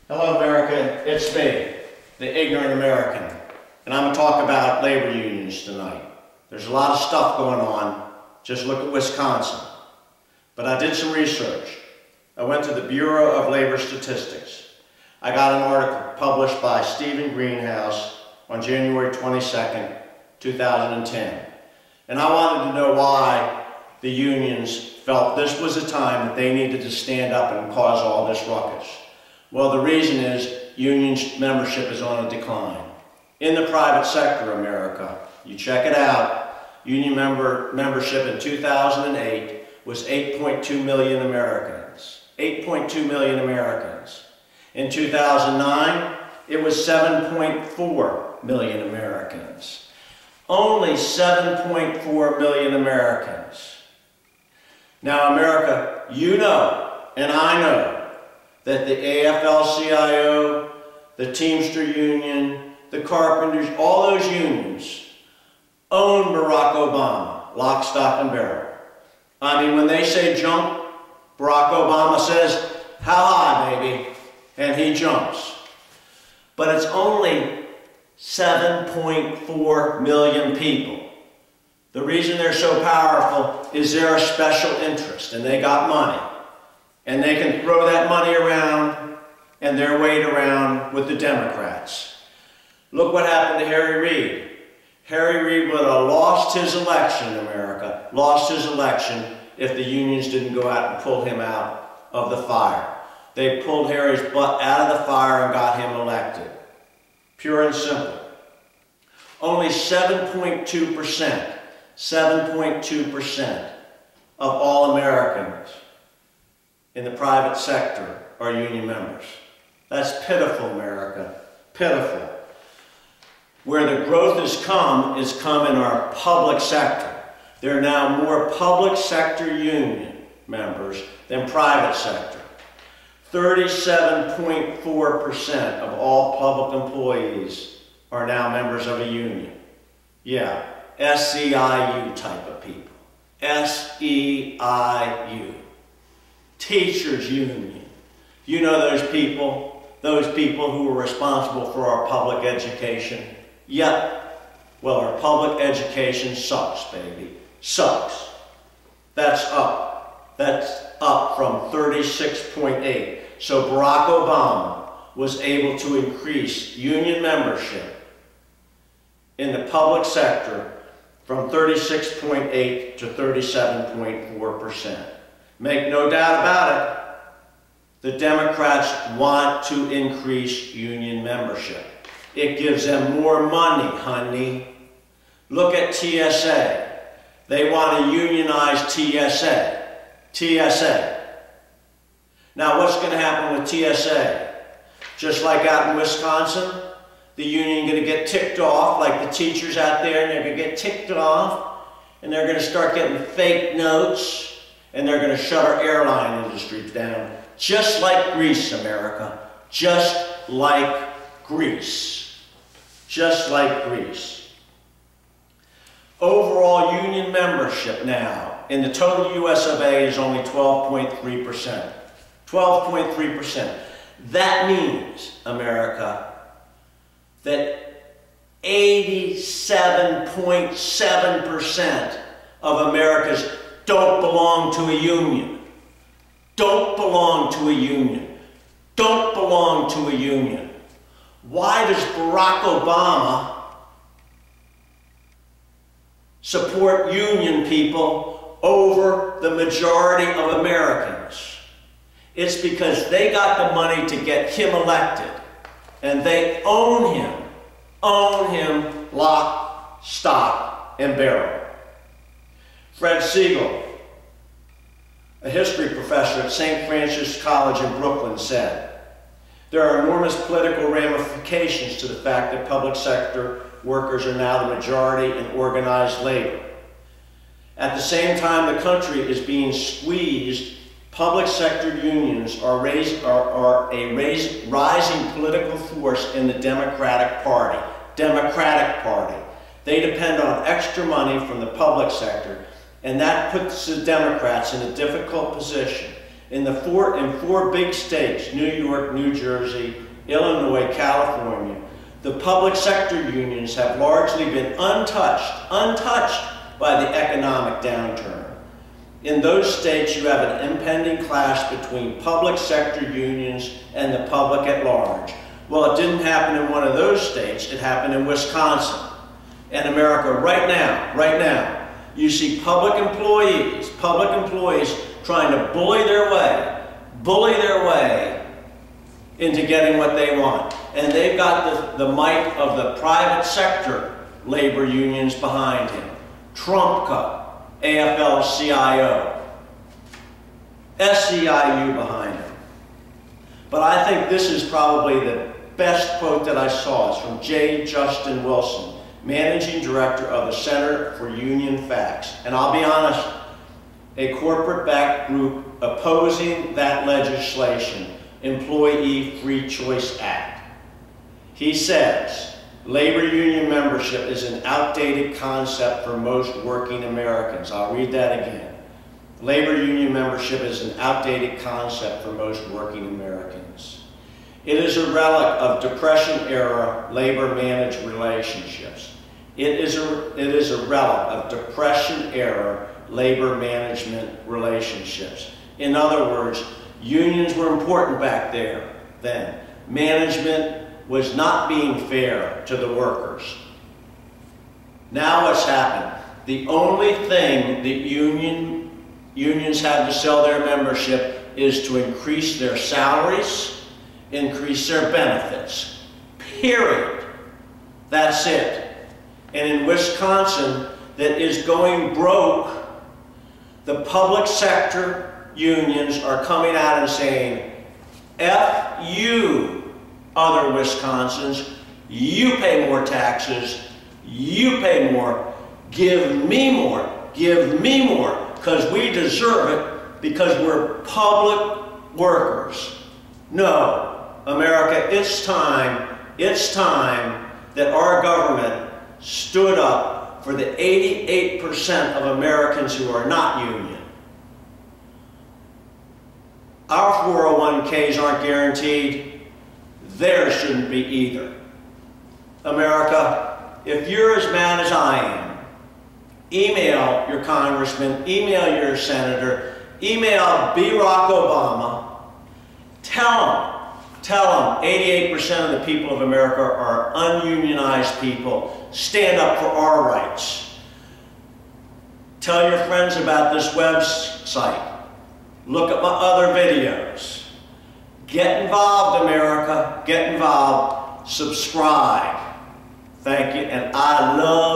Hello America, it's me, the ignorant American, and I'm going to talk about labor unions tonight. There's a lot of stuff going on, just look at Wisconsin. But I did some research. I went to the Bureau of Labor Statistics. I got an article published by Stephen Greenhouse on January 22nd, 2010. And I wanted to know why the unions felt this was a time that they needed to stand up and cause all this ruckus. Well, the reason is unions membership is on a decline. In the private sector, America, you check it out, union membership in 2008 was 8.2 million Americans. 8.2 million Americans. In 2009, it was 7.4 million Americans. Only 7.4 million Americans. Now, America, you know, and I know, that the AFL-CIO, the Teamster Union, the Carpenters, all those unions own Barack Obama, lock, stock, and barrel. I mean, when they say jump, Barack Obama says, how high, baby? And he jumps. But it's only 7.4 million people. The reason they're so powerful is they're a special interest, and they got money. And they can throw that money around and their weight around with the Democrats. Look what happened to Harry Reid. Harry Reid would have lost his election, America, lost his election if the unions didn't go out and pull him out of the fire. They pulled Harry's butt out of the fire and got him elected. Pure and simple. Only 7.2%, 7.2% of all Americans in the private sector are union members. That's pitiful, America, pitiful. Where the growth has come in our public sector. There are now more public sector union members than private sector. 37.4% of all public employees are now members of a union. Yeah, SEIU type of people. SEIU. Teachers Union. You know those people who are responsible for our public education. Yep. Well, our public education sucks, baby. Sucks. That's up. That's up from 36.8. So Barack Obama was able to increase union membership in the public sector from 36.8 to 37.4%. Make no doubt about it, the Democrats want to increase union membership. It gives them more money, honey. Look at TSA. They want to unionize TSA. TSA. Now what's going to happen with TSA? Just like out in Wisconsin, the union going to get ticked off, like the teachers out there, and they're going to get ticked off, and they're going to start getting fake notes, and they're going to shut our airline industry down. Just like Greece, America. Just like Greece. Just like Greece. Overall union membership now in the total US of A is only 12.3%. 12.3%. That means, America, that 87.7% of America's don't belong to a union. Don't belong to a union. Don't belong to a union. Why does Barack Obama support union people over the majority of Americans? It's because they got the money to get him elected, and they own him lock, stock, and barrel. Fred Siegel, a history professor at St. Francis College in Brooklyn, said, there are enormous political ramifications to the fact that public sector workers are now the majority in organized labor. At the same time the country is being squeezed, public sector unions are a rising political force in the Democratic Party. Democratic Party. They depend on extra money from the public sector, and that puts the Democrats in a difficult position. In four big states, New York, New Jersey, Illinois, California, the public sector unions have largely been untouched by the economic downturn. In those states, you have an impending clash between public sector unions and the public at large. Well, it didn't happen in one of those states, it happened in Wisconsin. In America right now, you see public employees trying to bully their way into getting what they want. And they've got the might of the private sector labor unions behind him. Trumpka, AFL-CIO, SEIU behind him. But I think this is probably the best quote that I saw. It's from J. Justin Wilson, Managing Director of the Center for Union Facts. And I'll be honest, a corporate-backed group opposing that legislation, Employee Free Choice Act. He says, labor union membership is an outdated concept for most working Americans. I'll read that again. Labor union membership is an outdated concept for most working Americans. It is a relic of Depression-era labor-managed relationships. It is a relic of Depression-era labor management relationships. In other words, unions were important back there then. Management was not being fair to the workers. Now what's happened? The only thing that unions have to sell their membership is to increase their salaries, increase their benefits. Period. That's it. And in Wisconsin, that is going broke, the public sector unions are coming out and saying, F you, other Wisconsins, you pay more taxes, you pay more, give me more, because we deserve it, because we're public workers. No, America, it's time that our government stood up for the 88% of Americans who are not union. Our 401ks aren't guaranteed. Theirs shouldn't be either. America, if you're as mad as I am, email your congressman, email your senator, email Barack Obama, tell him 88% of the people of America are ununionized people. Stand up for our rights. Tell your friends about this website. Look at my other videos. Get involved, America. Get involved. Subscribe. Thank you. And I love